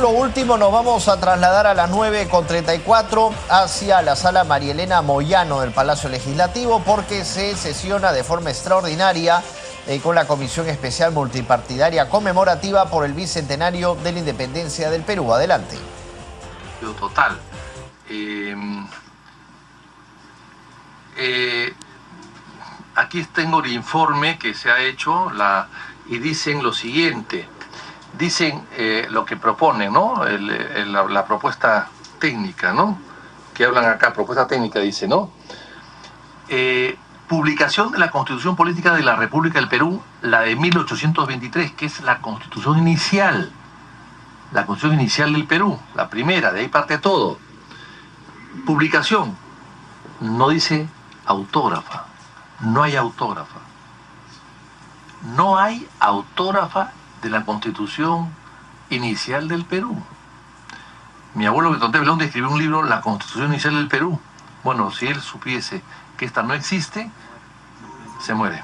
lo último, nos vamos a trasladar a las 9:34 hacia la sala María Elena Moyano del Palacio Legislativo porque se sesiona de forma extraordinaria con la Comisión Especial Multipartidaria conmemorativa por el bicentenario de la independencia del Perú. Adelante. Total. Aquí tengo el informe que se ha hecho y dicen lo siguiente. Dicen lo que proponen, ¿no? La propuesta técnica, ¿no? Que hablan acá, propuesta técnica, dice, ¿no? Publicación de la Constitución Política de la República del Perú, la de 1823, que es la Constitución inicial. La Constitución inicial del Perú, la primera, de ahí parte todo. Publicación, no dice autógrafa, no hay autógrafa. No hay autógrafa de la Constitución inicial del Perú. Mi abuelo Bertonte Belón escribió un libro, La Constitución Inicial del Perú. Bueno, si él supiese que esta no existe, se muere.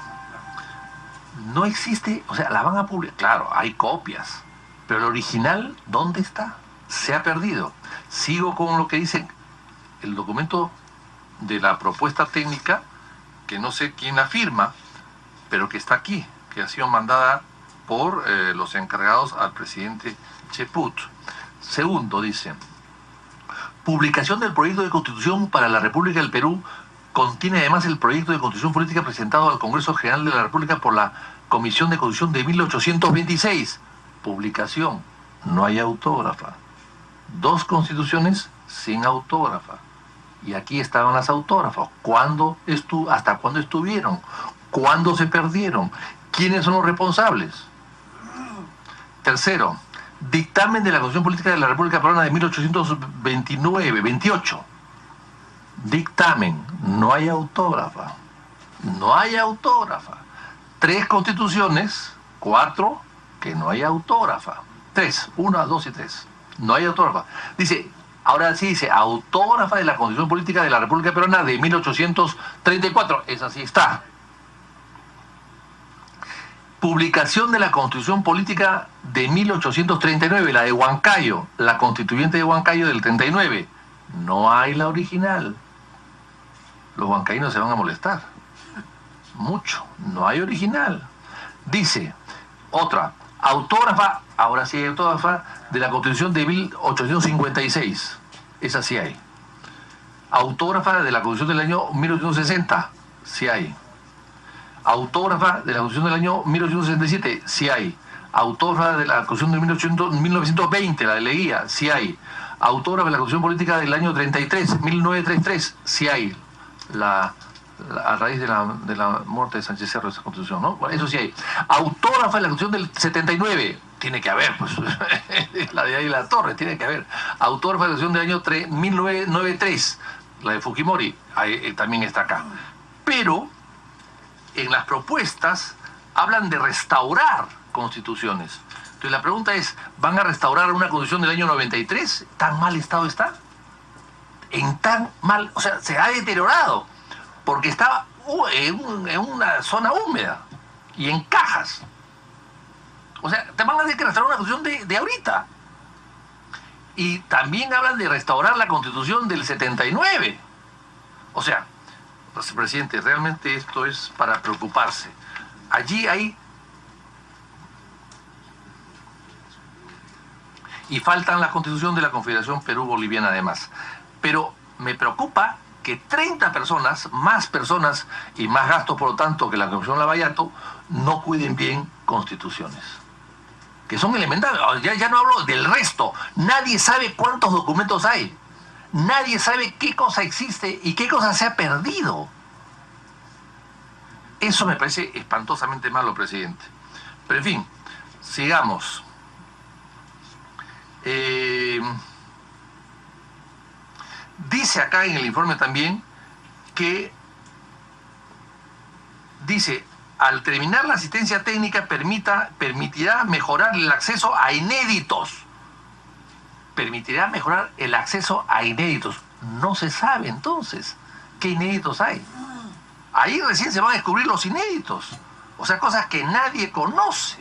No existe, o sea, la van a publicar. Claro, hay copias, pero el original, ¿dónde está? Se ha perdido. Sigo con lo que dice el documento de la propuesta técnica, que no sé quién la firma, pero que está aquí, que ha sido mandada por los encargados al presidente Cheput. Segundo, dice, publicación del proyecto de Constitución para la República del Perú contiene además el proyecto de Constitución Política presentado al Congreso General de la República por la Comisión de Constitución de 1826. Publicación, no hay autógrafa. 2 constituciones sin autógrafa. Y aquí estaban las autógrafas. ¿Hasta cuándo estuvieron? ¿Cuándo se perdieron? ¿Quiénes son los responsables? Tercero, dictamen de la Constitución Política de la República Peruana de 1828. Dictamen, no hay autógrafa. No hay autógrafa. 3 constituciones, 4, que no hay autógrafa. 3, 1, 2 y 3. No hay autógrafa. Dice, ahora sí dice, autógrafa de la Constitución Política de la República Peruana de 1834. Esa sí está. Publicación de la Constitución Política de 1839, la de Huancayo, la constituyente de Huancayo del 39. No hay la original. Los huancaínos se van a molestar. Mucho. No hay original. Dice, otra, autógrafa, ahora sí hay autógrafa, de la Constitución de 1856. Esa sí hay. Autógrafa de la Constitución del año 1860. Sí hay. Autógrafa de la Constitución del año 1867, sí hay. Autógrafa de la Constitución de 1920, la de Leguía, sí hay. Autógrafa de la Constitución Política del año 33, 1933, sí hay. A raíz de la muerte de Sánchez Cerro, esa Constitución, ¿no? Bueno, eso sí hay. Autógrafa de la Constitución del 79, tiene que haber, pues, la de ahí la torre, tiene que haber. Autógrafa de la Constitución del año 1993, la de Fujimori, ahí, también está acá. Pero en las propuestas hablan de restaurar constituciones. Entonces la pregunta es, ¿van a restaurar una constitución del año 93? ¿Tan mal estado está? En tan mal, o sea, se ha deteriorado, porque estaba en una zona húmeda y en cajas. O sea, te van a decir que restaurar una constitución de ahorita. Y también hablan de restaurar la constitución del 79. O sea, presidente, realmente esto es para preocuparse. Allí hay... Y faltan la Constitución de la Confederación Perú-Boliviana además. Pero me preocupa que 30 personas y más gastos por lo tanto que la Comisión Lavallato, no cuiden bien constituciones. Que son elementales. Ya no hablo del resto. Nadie sabe cuántos documentos hay. Nadie sabe qué cosa existe y qué cosa se ha perdido. Eso me parece espantosamente malo, presidente. Pero en fin, sigamos. Dice acá en el informe también que dice, al terminar la asistencia técnica permitirá mejorar el acceso a inéditos. Permitirá mejorar el acceso a inéditos. No se sabe entonces qué inéditos hay. Ahí recién se van a descubrir los inéditos. O sea, cosas que nadie conoce,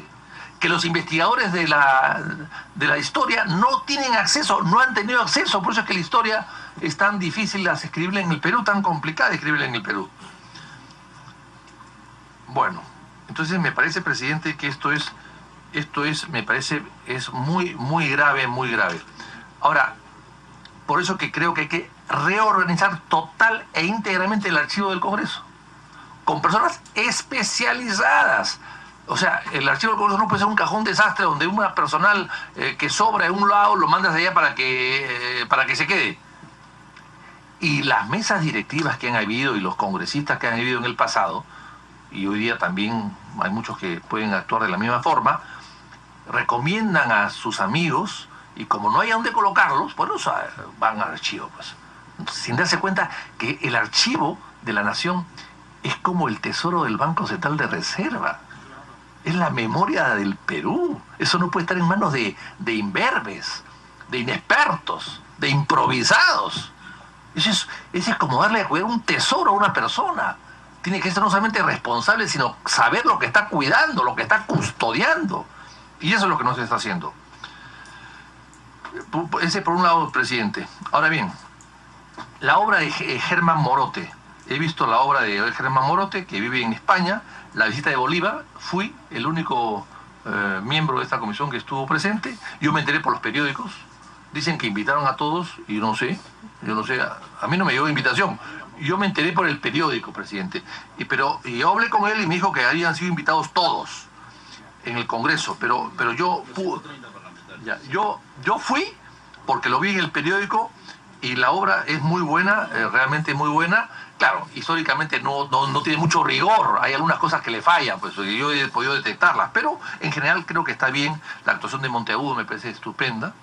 que los investigadores de la historia no tienen acceso, no han tenido acceso. Por eso es que la historia es tan difícil de escribirla en el Perú, tan complicada de escribirla en el Perú. Bueno, entonces me parece, presidente, que esto es muy, muy grave, muy grave. Ahora, por eso que creo que hay que reorganizar total e íntegramente el archivo del Congreso, con personas especializadas. O sea, el archivo del Congreso no puede ser un cajón desastre donde un personal que sobra de un lado lo mandas allá para que se quede. Y las mesas directivas que han habido y los congresistas que han habido en el pasado, y hoy día también hay muchos que pueden actuar de la misma forma, recomiendan a sus amigos, y como no hay a dónde colocarlos, bueno, van al archivo, pues. Sin darse cuenta que el archivo de la nación es como el tesoro del Banco Central de Reserva. Es la memoria del Perú. Eso no puede estar en manos de imberbes, de inexpertos, de improvisados. Eso es como darle a cuidar un tesoro a una persona. Tiene que ser no solamente responsable, sino saber lo que está cuidando, lo que está custodiando. Y eso es lo que no se está haciendo. Ese por un lado, presidente. Ahora bien, la obra de Germán Morote. He visto la obra de Germán Morote, que vive en España. La visita de Bolívar, fui el único miembro de esta comisión que estuvo presente. Yo me enteré por los periódicos. Dicen que invitaron a todos, y yo no sé, a mí no me llegó invitación. Yo me enteré por el periódico, presidente. Y yo hablé con él y me dijo que habían sido invitados todos en el Congreso, pero yo fui porque lo vi en el periódico y la obra es muy buena, realmente muy buena. Claro, históricamente no tiene mucho rigor, hay algunas cosas que le fallan, pues yo he podido detectarlas, pero en general creo que está bien. La actuación de Monteagudo me parece estupenda,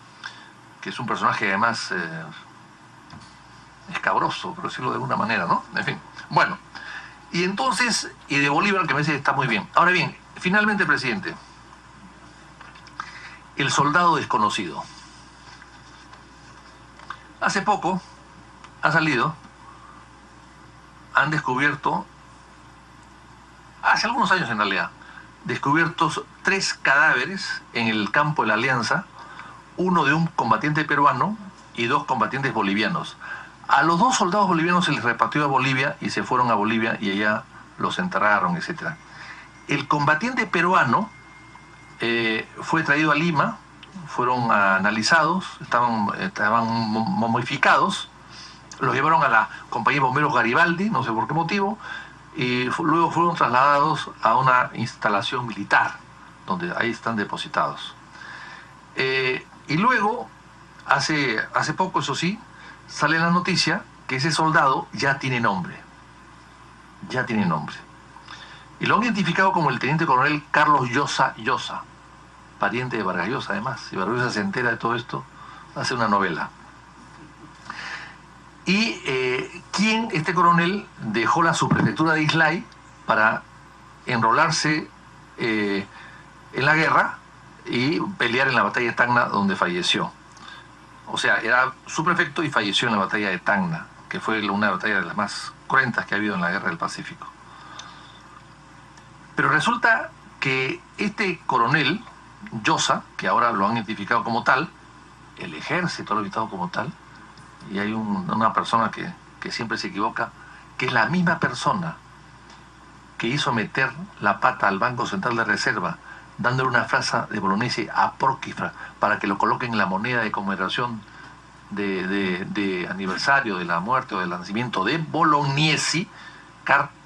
que es un personaje además escabroso, por decirlo de alguna manera, ¿no? En fin, bueno, y entonces, y de Bolívar, que me parece que está muy bien. Ahora bien, finalmente, presidente, el soldado desconocido. Hace poco ha salido, han descubierto, hace algunos años en realidad, descubiertos 3 cadáveres en el campo de la Alianza, uno de un combatiente peruano y 2 combatientes bolivianos. A los 2 soldados bolivianos se les repatrió a Bolivia y se fueron a Bolivia y allá los enterraron, etc. El combatiente peruano fue traído a Lima, fueron analizados, estaban momificados, los llevaron a la compañía de bomberos Garibaldi, no sé por qué motivo, y luego fueron trasladados a una instalación militar, donde ahí están depositados. Y luego, hace poco, eso sí, sale la noticia que ese soldado ya tiene nombre. Ya tiene nombre. Y lo han identificado como el teniente coronel Carlos Llosa, pariente de Vargas Llosa, además. Si Vargas Llosa se entera de todo esto, hace una novela. Y este coronel dejó la subprefectura de Islay para enrolarse en la guerra y pelear en la batalla de Tacna, donde falleció. O sea, era subprefecto y falleció en la batalla de Tacna, que fue una batalla de las más cruentas que ha habido en la guerra del Pacífico. Pero resulta que este coronel Llosa, que ahora lo han identificado como tal, el ejército lo ha identificado como tal, y hay una persona que siempre se equivoca, que es la misma persona que hizo meter la pata al Banco Central de Reserva, dándole una frase de Bolognesi apócrifa para que lo coloquen en la moneda de conmemoración de aniversario de la muerte o del nacimiento de Bolognesi,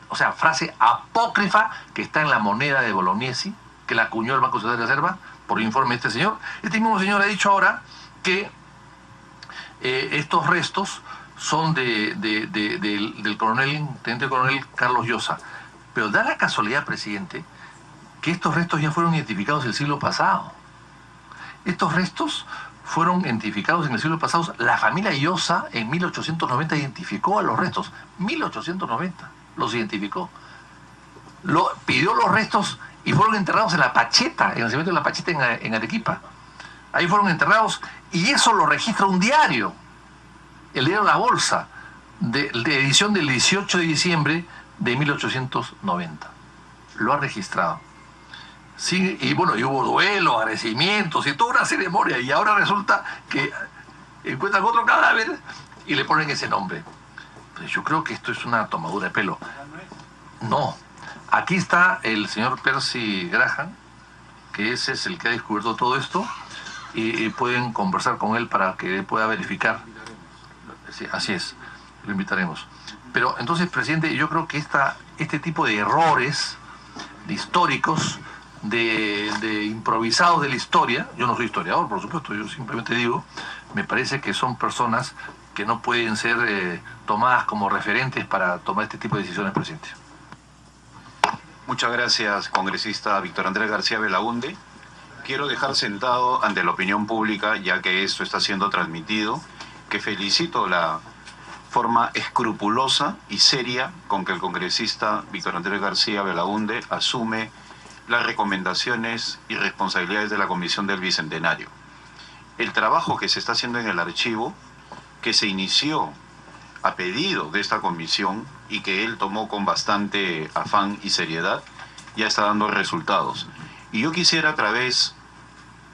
o sea, frase apócrifa que está en la moneda de Bolognesi, que la acuñó el Banco Central de Reserva por informe de este señor. Este mismo señor ha dicho ahora que estos restos son del teniente coronel Carlos Llosa. Pero da la casualidad, presidente, que estos restos ya fueron identificados el siglo pasado. Estos restos fueron identificados en el siglo pasado. La familia Llosa en 1890 identificó a los restos. 1890 los identificó. Pidió los restos y fueron enterrados en La Pacheta, en el cementerio de La Pacheta en Arequipa. Ahí fueron enterrados y eso lo registra un diario, el diario La Bolsa, de edición del 18 de diciembre de 1890. Lo ha registrado. Sí, y bueno, y hubo duelo, agradecimientos y toda una ceremonia, y ahora resulta que encuentran otro cadáver y le ponen ese nombre. Pues yo creo que esto es una tomadura de pelo. No, aquí está el señor Percy Graham, que ese es el que ha descubierto todo esto, y pueden conversar con él para que pueda verificar. Sí, así es, lo invitaremos. Pero entonces, presidente, yo creo que este tipo de errores, de históricos, de improvisados de la historia, yo no soy historiador, por supuesto, yo simplemente digo, me parece que son personas que no pueden ser tomadas como referentes para tomar este tipo de decisiones, presidente. Muchas gracias, congresista Víctor Andrés García Belaúnde. Quiero dejar sentado ante la opinión pública, ya que esto está siendo transmitido, que felicito la forma escrupulosa y seria con que el congresista Víctor Andrés García Belaúnde asume las recomendaciones y responsabilidades de la Comisión del Bicentenario. El trabajo que se está haciendo en el archivo, que se inició a pedido de esta comisión y que él tomó con bastante afán y seriedad, ya está dando resultados. Y yo quisiera, a través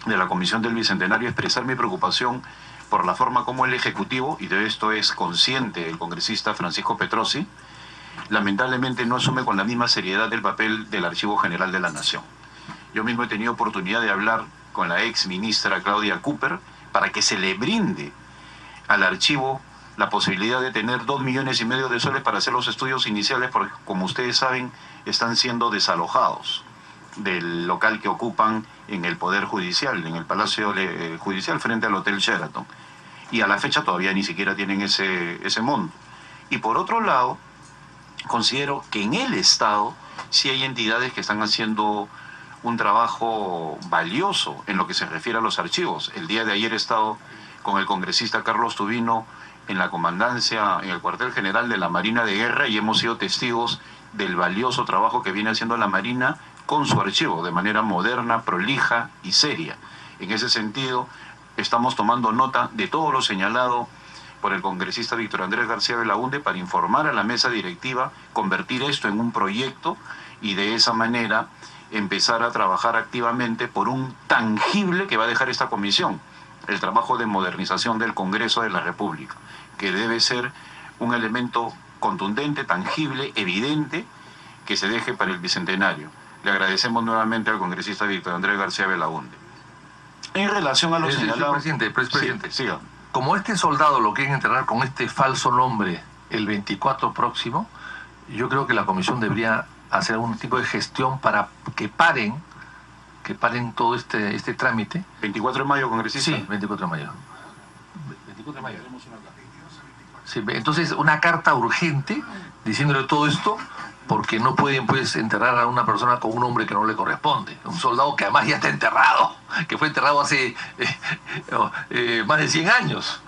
de la Comisión del Bicentenario, expresar mi preocupación por la forma como el Ejecutivo, y de esto es consciente el congresista Francisco Petrosi, lamentablemente no asume con la misma seriedad el papel del Archivo General de la Nación. Yo mismo he tenido oportunidad de hablar con la ex ministra Claudia Cooper para que se le brinde al archivo la posibilidad de tener 2,5 millones de soles para hacer los estudios iniciales, porque, como ustedes saben, están siendo desalojados del local que ocupan en el Poder Judicial, en el Palacio Judicial frente al Hotel Sheraton. Y a la fecha todavía ni siquiera tienen ese monto. Y por otro lado, considero que en el Estado sí hay entidades que están haciendo un trabajo valioso en lo que se refiere a los archivos. El día de ayer he estado con el congresista Carlos Tubino en la comandancia, en el cuartel general de la Marina de Guerra, y hemos sido testigos del valioso trabajo que viene haciendo la Marina con su archivo, de manera moderna, prolija y seria. En ese sentido, estamos tomando nota de todo lo señalado por el congresista Víctor Andrés García Belaúnde para informar a la mesa directiva, convertir esto en un proyecto y de esa manera empezar a trabajar activamente por un tangible que va a dejar esta comisión, el trabajo de modernización del Congreso de la República, que debe ser un elemento contundente, tangible, evidente, que se deje para el Bicentenario. Le agradecemos nuevamente al congresista Víctor Andrés García Belaúnde. En relación a lo señalado... Presidente, sí, como este soldado lo quieren enterrar con este falso nombre el 24 próximo, yo creo que la comisión debería hacer algún tipo de gestión para que paren todo este trámite. 24 de mayo, congresista. Sí, 24 de mayo. 24 de mayo. Sí, entonces una carta urgente diciéndole todo esto, porque no pueden pues enterrar a una persona con un nombre que no le corresponde. Un soldado que además ya está enterrado, que fue enterrado hace más de 100 años.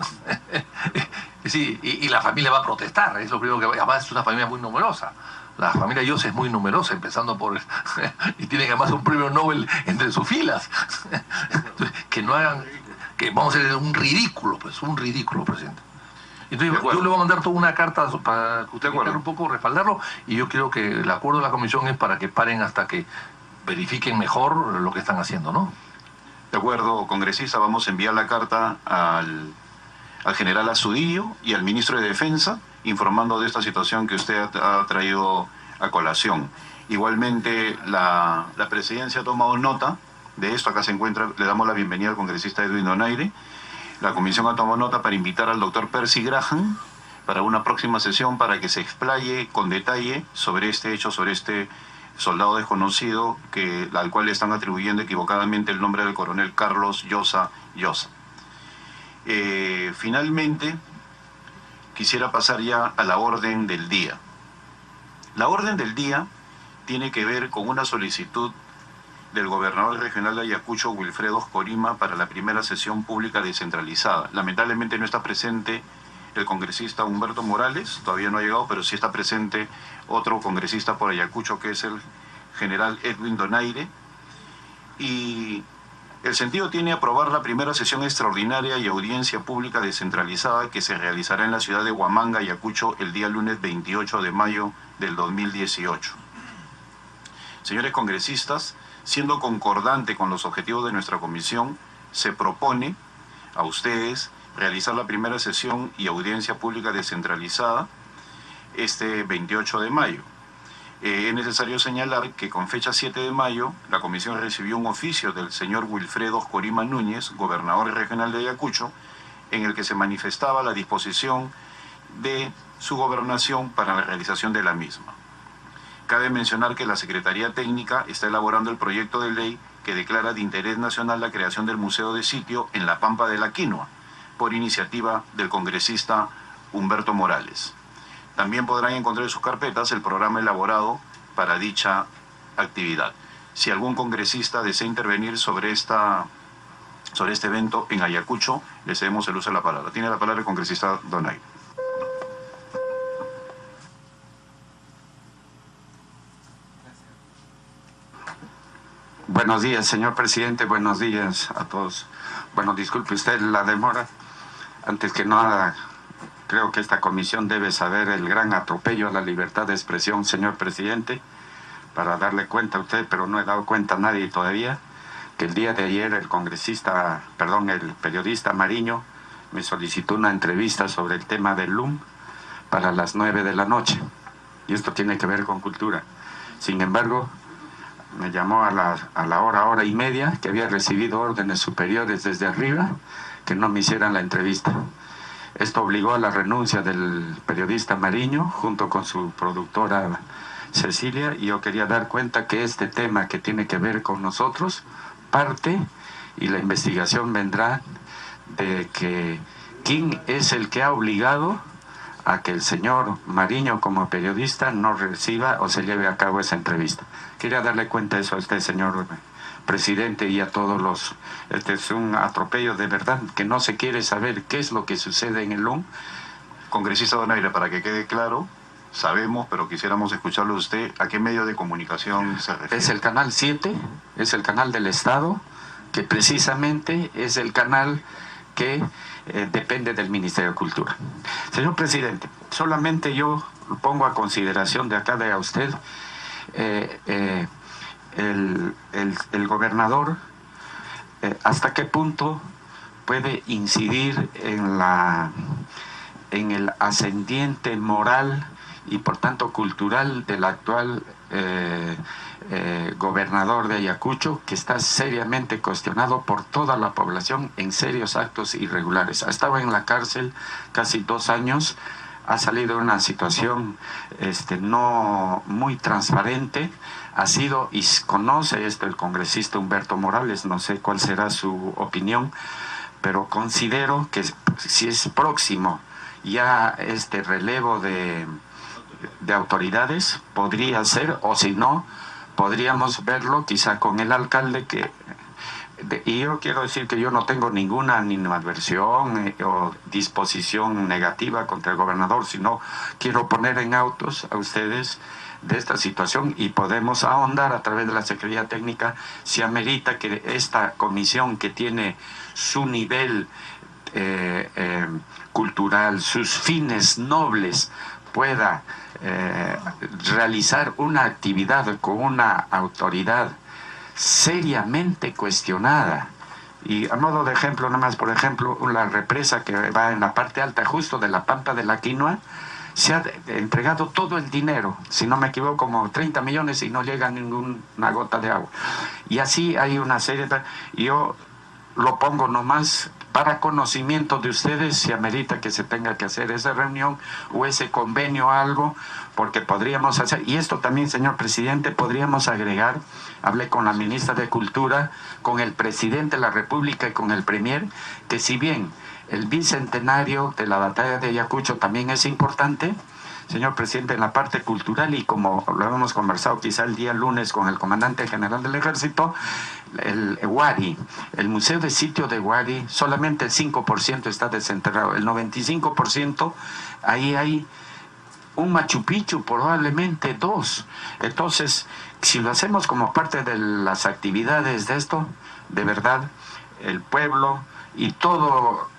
Sí, y la familia va a protestar, es lo primero que... Además es una familia muy numerosa. La familia Yos es muy numerosa, empezando por... y tienen además un premio Nobel entre sus filas. Entonces, que no hagan... que vamos a hacer un ridículo, presidente. Entonces yo le voy a mandar toda una carta para que usted pueda un poco respaldarlo, y yo creo que el acuerdo de la comisión es para que paren hasta que verifiquen mejor lo que están haciendo, ¿no? De acuerdo, congresista, vamos a enviar la carta al general Astudillo y al ministro de Defensa, informando de esta situación que usted ha traído a colación. Igualmente, la presidencia ha tomado nota de esto. Acá se encuentra, le damos la bienvenida al congresista Edwin Donaire. La comisión ha tomado nota para invitar al doctor Percy Graham para una próxima sesión para que se explaye con detalle sobre este hecho, sobre este soldado desconocido al cual le están atribuyendo equivocadamente el nombre del coronel Carlos Llosa Llosa. Finalmente, quisiera pasar ya a la orden del día. La orden del día tiene que ver con una solicitud del gobernador regional de Ayacucho, Wilfredo Corima, para la primera sesión pública descentralizada. Lamentablemente no está presente el congresista Humberto Morales, todavía no ha llegado, pero sí está presente otro congresista por Ayacucho, que es el general Edwin Donaire. Y el sentido tiene aprobar la primera sesión extraordinaria y audiencia pública descentralizada que se realizará en la ciudad de Huamanga, Ayacucho, el día lunes 28 de mayo del 2018. Señores congresistas, siendo concordante con los objetivos de nuestra comisión, se propone a ustedes realizar la primera sesión y audiencia pública descentralizada este 28 de mayo. Es necesario señalar que con fecha 7 de mayo, la comisión recibió un oficio del señor Wilfredo Corima Núñez, gobernador regional de Ayacucho, en el que se manifestaba la disposición de su gobernación para la realización de la misma. Cabe mencionar que la Secretaría Técnica está elaborando el proyecto de ley que declara de interés nacional la creación del Museo de Sitio en la Pampa de la Quinua, por iniciativa del congresista Humberto Morales. También podrán encontrar en sus carpetas el programa elaborado para dicha actividad. Si algún congresista desea intervenir sobre este evento en Ayacucho, le cedemos el uso de la palabra. Tiene la palabra el congresista Donay. Buenos días, señor presidente. Buenos días a todos. Bueno, disculpe usted la demora. Antes que nada, creo que esta comisión debe saber el gran atropello a la libertad de expresión, señor presidente, para darle cuenta a usted, pero no he dado cuenta a nadie todavía, que el día de ayer el periodista Mariño me solicitó una entrevista sobre el tema del LUM para las 9 de la noche. Y esto tiene que ver con cultura. Sin embargo, me llamó a la hora y media, que había recibido órdenes superiores desde arriba, que no me hicieran la entrevista. Esto obligó a la renuncia del periodista Mariño, junto con su productora Cecilia, y yo quería dar cuenta que este tema que tiene que ver con nosotros, parte, y la investigación vendrá de que quién es el que ha obligado a que el señor Mariño como periodista no reciba o se lleve a cabo esa entrevista. Quería darle cuenta de eso a usted, señor presidente, y a todos los... Este es un atropello de verdad, que no se quiere saber qué es lo que sucede en el LUM. Congresista Donaire, para que quede claro, sabemos, pero quisiéramos escucharlo usted, ¿a qué medio de comunicación se refiere? Es el canal 7, es el canal del Estado, que precisamente es el canal que depende del Ministerio de Cultura. Señor presidente, solamente yo pongo a consideración de acá de a usted el gobernador hasta qué punto puede incidir en el ascendiente moral y por tanto cultural del actual gobernador de Ayacucho, que está seriamente cuestionado por toda la población en serios actos irregulares. Ha estado en la cárcel casi 2 años, ha salido en una situación no muy transparente, ha sido, y conoce esto el congresista Humberto Morales, no sé cuál será su opinión, pero considero que si es próximo ya este relevo de autoridades, podría ser, o si no, podríamos verlo quizá con el alcalde y yo quiero decir que yo no tengo ninguna animadversión o disposición negativa contra el gobernador, sino quiero poner en autos a ustedes de esta situación y podemos ahondar a través de la Secretaría Técnica si amerita que esta comisión, que tiene su nivel cultural, sus fines nobles, pueda realizar una actividad con una autoridad seriamente cuestionada. Y a modo de ejemplo, nada más, por ejemplo, la represa que va en la parte alta justo de la Pampa de la Quinua, se ha entregado todo el dinero, si no me equivoco, como 30 millones y no llega ninguna gota de agua. Y así hay una serie de... Yo lo pongo nomás para conocimiento de ustedes, si amerita que se tenga que hacer esa reunión o ese convenio o algo, porque podríamos hacer, y esto también, señor presidente, podríamos agregar, hablé con la ministra de Cultura, con el presidente de la República y con el premier, que si bien el bicentenario de la batalla de Ayacucho también es importante, señor presidente, en la parte cultural, y como lo hemos conversado quizá el día lunes con el comandante general del ejército, el Huari, el Museo de Sitio de Huari, solamente el 5% está desenterrado, el 95% ahí hay un Machu Picchu, probablemente 2. Entonces, si lo hacemos como parte de las actividades de esto, de verdad, el pueblo y todo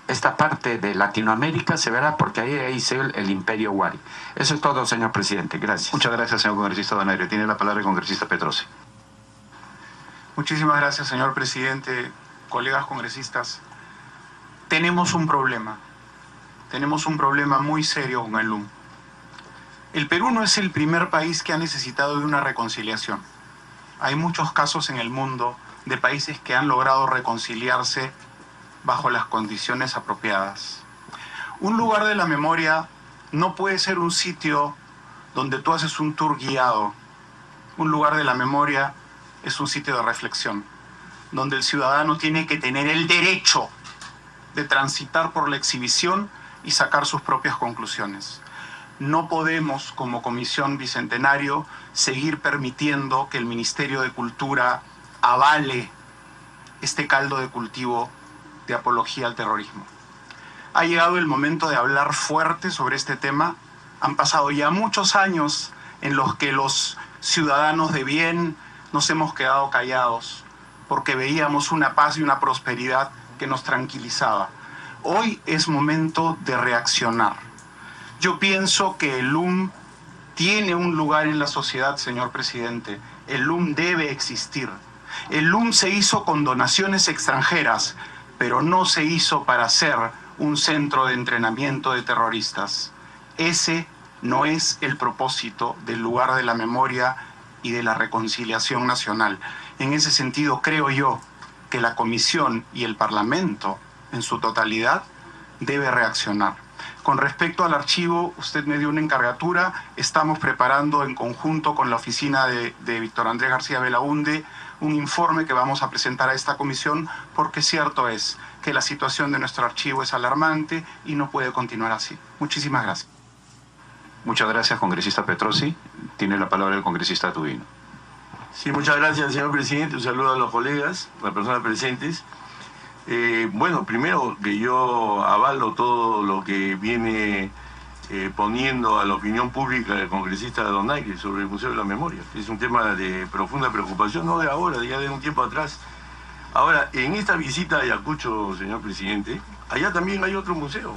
esta parte de Latinoamérica se verá, porque ahí se ve el imperio Wari. Eso es todo, señor presidente. Gracias. Muchas gracias, señor congresista Donaire. Tiene la palabra el congresista Petrosi. Muchísimas gracias, señor presidente, colegas congresistas. Tenemos un problema muy serio con el LUM. El Perú no es el primer país que ha necesitado de una reconciliación. Hay muchos casos en el mundo de países que han logrado reconciliarse bajo las condiciones apropiadas. Un lugar de la memoria no puede ser un sitio donde tú haces un tour guiado. Un lugar de la memoria es un sitio de reflexión, donde el ciudadano tiene que tener el derecho de transitar por la exhibición y sacar sus propias conclusiones. No podemos, como Comisión Bicentenario, seguir permitiendo que el Ministerio de Cultura avale este caldo de cultivo de apología al terrorismo. Ha llegado el momento de hablar fuerte sobre este tema. Han pasado ya muchos años en los que los ciudadanos de bien nos hemos quedado callados porque veíamos una paz y una prosperidad que nos tranquilizaba. Hoy es momento de reaccionar. Yo pienso que el LUM tiene un lugar en la sociedad, señor presidente. El LUM debe existir. El LUM se hizo con donaciones extranjeras, pero no se hizo para ser un centro de entrenamiento de terroristas. Ese no es el propósito del lugar de la memoria y de la reconciliación nacional. En ese sentido, creo yo que la Comisión y el Parlamento, en su totalidad, debe reaccionar. Con respecto al archivo, usted me dio una encargatura. Estamos preparando en conjunto con la oficina de Víctor Andrés García Belaúnde un informe que vamos a presentar a esta comisión, porque cierto es que la situación de nuestro archivo es alarmante y no puede continuar así. Muchísimas gracias. Muchas gracias, congresista Petrosi. Tiene la palabra el congresista Tubino. Sí, muchas gracias, señor presidente. Un saludo a los colegas, a las personas presentes. Bueno, primero que yo avalo todo lo que viene poniendo a la opinión pública el congresista Donaire sobre el Museo de la Memoria. Es un tema de profunda preocupación, no de ahora, ya de un tiempo atrás. Ahora, en esta visita a Ayacucho, señor presidente, allá también hay otro museo.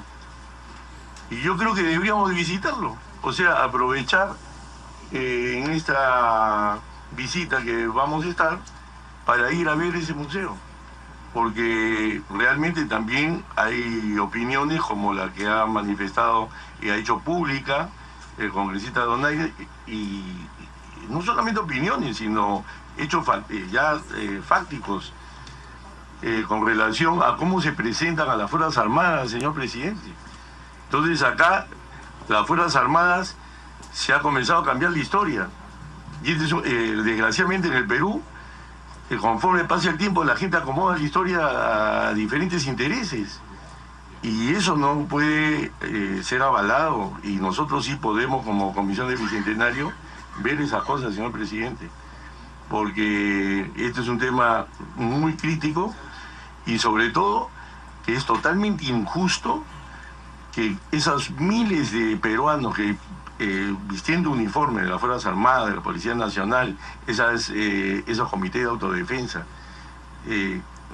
Y yo creo que deberíamos visitarlo. O sea, aprovechar en esta visita que vamos a estar para ir a ver ese museo. Porque realmente también hay opiniones como la que ha manifestado y ha hecho pública el congresista Donaire, y no solamente opiniones, sino hechos fácticos con relación a cómo se presentan a las Fuerzas Armadas, señor presidente. Entonces acá las Fuerzas Armadas se ha comenzado a cambiar la historia. Y desgraciadamente en el Perú, conforme pasa el tiempo, la gente acomoda la historia a diferentes intereses. Y eso no puede ser avalado. Y nosotros sí podemos, como Comisión de Bicentenario, ver esas cosas, señor presidente. Porque este es un tema muy crítico y sobre todo que es totalmente injusto que esos miles de peruanos que vistiendo uniforme de las Fuerzas Armadas, de la Policía Nacional, esos comités de autodefensa,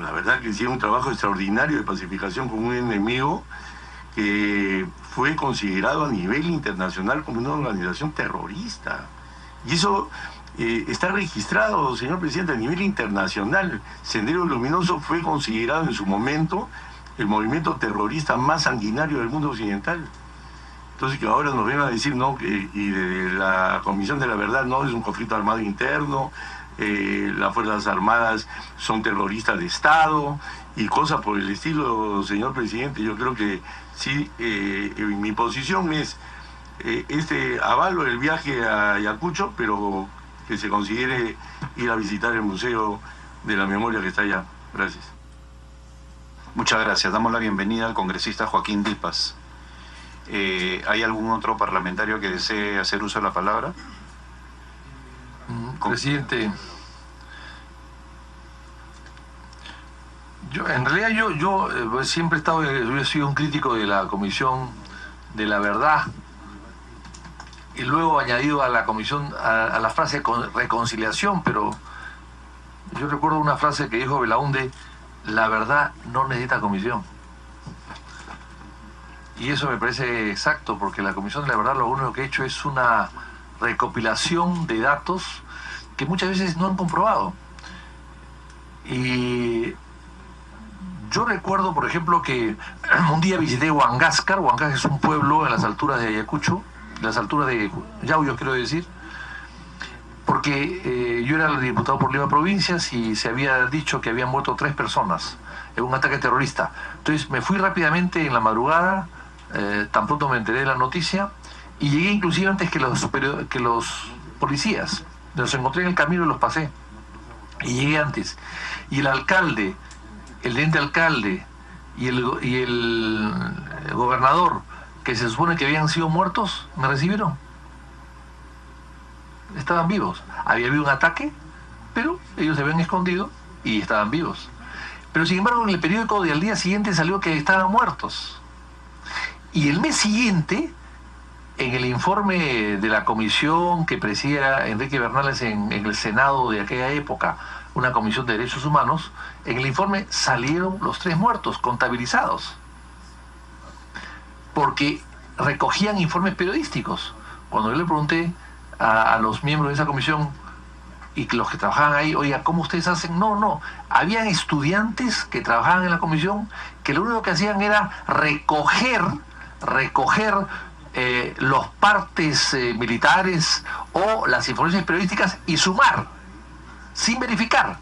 la verdad que hicieron un trabajo extraordinario de pacificación con un enemigo que fue considerado a nivel internacional como una organización terrorista. Y eso está registrado, señor presidente, a nivel internacional. Sendero Luminoso fue considerado en su momento el movimiento terrorista más sanguinario del mundo occidental. Entonces que ahora nos vengan a decir no, y de la Comisión de la Verdad, no, es un conflicto armado interno, las Fuerzas Armadas son terroristas de Estado y cosas por el estilo, señor presidente. Yo creo que sí, mi posición es avalo el viaje a Ayacucho, pero que se considere ir a visitar el Museo de la Memoria que está allá. Gracias. Muchas gracias. Damos la bienvenida al congresista Joaquín Dipas. ¿Hay algún otro parlamentario que desee hacer uso de la palabra? Presidente, en realidad yo siempre yo he sido un crítico de la Comisión de la Verdad, y luego añadido a la comisión, a la frase reconciliación, pero yo recuerdo una frase que dijo Belaúnde: la verdad no necesita comisión. Y eso me parece exacto, porque la Comisión de la Verdad lo único que ha hecho es una recopilación de datos que muchas veces no han comprobado. Y yo recuerdo, por ejemplo, que un día visité Huangascar. Huangascar es un pueblo en las alturas de Ayacucho, en las alturas de Yauyos, quiero decir, porque yo era el diputado por Lima Provincias y se había dicho que habían muerto 3 personas en un ataque terrorista. Entonces me fui rápidamente en la madrugada, tan pronto me enteré de la noticia, y llegué inclusive antes que los policías. Los encontré en el camino y los pasé. Y llegué antes. Y el alcalde, el teniente alcalde y el gobernador, que se supone que habían sido muertos, me recibieron. Estaban vivos. Había habido un ataque, pero ellos se habían escondido y estaban vivos. Pero sin embargo en el periódico del día siguiente salió que estaban muertos. Y el mes siguiente, en el informe de la comisión que presidía Enrique Bernales en el Senado de aquella época, una comisión de derechos humanos, en el informe salieron los 3 muertos, contabilizados. Porque recogían informes periodísticos. Cuando yo le pregunté a los miembros de esa comisión y los que trabajaban ahí, oiga, ¿cómo ustedes hacen? No, habían estudiantes que trabajaban en la comisión que lo único que hacían era recoger los partes militares o las informaciones periodísticas y sumar, sin verificar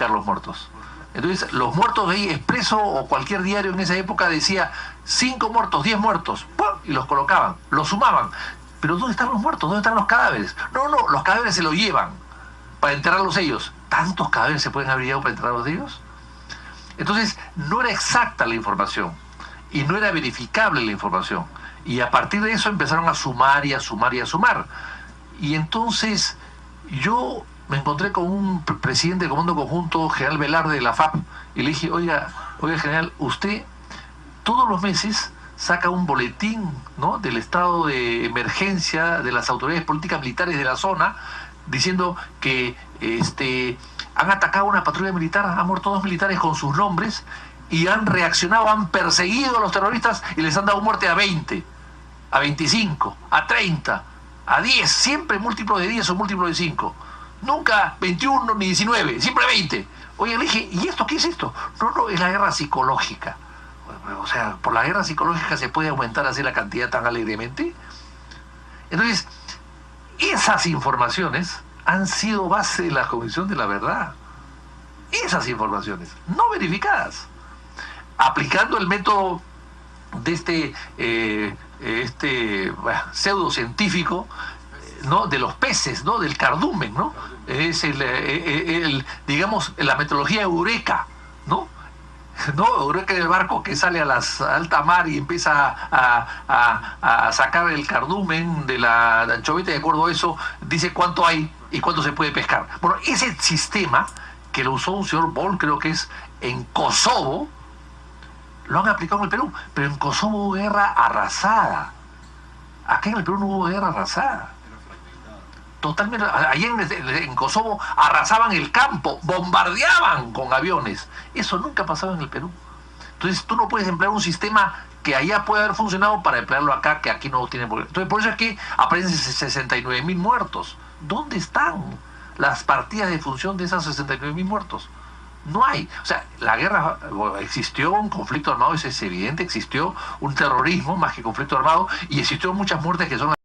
los muertos. Entonces los muertos de ahí, Expreso o cualquier diario en esa época decía 5 muertos, 10 muertos, ¡pum! Y los colocaban, los sumaban. Pero ¿dónde están los muertos? ¿Dónde están los cadáveres? No, los cadáveres se los llevan para enterrarlos ellos. ¿Tantos cadáveres se pueden haber llevado para enterrarlos ellos? Entonces no era exacta la información y no era verificable la información. Y a partir de eso empezaron a sumar y a sumar y a sumar. Y entonces yo me encontré con un presidente del Comando Conjunto, general Velarde de la FAP, y le dije, oiga general, usted todos los meses saca un boletín, ¿no?, del estado de emergencia de las autoridades políticas militares de la zona, diciendo que han atacado una patrulla militar, han muerto 2 militares con sus nombres, y han reaccionado, han perseguido a los terroristas y les han dado muerte a 20, a 25, a 30, a 10, siempre múltiplo de 10 o múltiplo de 5. Nunca 21 ni 19, siempre 20. Oye, le dije, ¿y esto qué es esto? No, es la guerra psicológica. O sea, por la guerra psicológica se puede aumentar así la cantidad tan alegremente. Entonces, esas informaciones han sido base de la Comisión de la Verdad. Esas informaciones, no verificadas. Aplicando el método de pseudocientífico, ¿no?, de los peces, ¿no?, del cardumen, ¿no? Es digamos, la metodología eureka, ¿no? Eureka en el barco que sale a alta mar y empieza a sacar el cardumen de la anchoveta, y de acuerdo a eso dice cuánto hay y cuánto se puede pescar. Bueno, ese sistema que lo usó un señor Boll, creo que es en Kosovo, lo han aplicado en el Perú, pero en Kosovo hubo guerra arrasada. Acá en el Perú no hubo guerra arrasada. Totalmente. Allí en Kosovo arrasaban el campo, bombardeaban con aviones. Eso nunca pasaba en el Perú. Entonces tú no puedes emplear un sistema que allá puede haber funcionado para emplearlo acá, que aquí no tiene. Entonces por eso es que aparecen 69.000 muertos. ¿Dónde están las partidas de función de esos 69.000 muertos? No hay. O sea, la guerra, existió un conflicto armado, eso es evidente, existió un terrorismo más que conflicto armado, y existió muchas muertes que son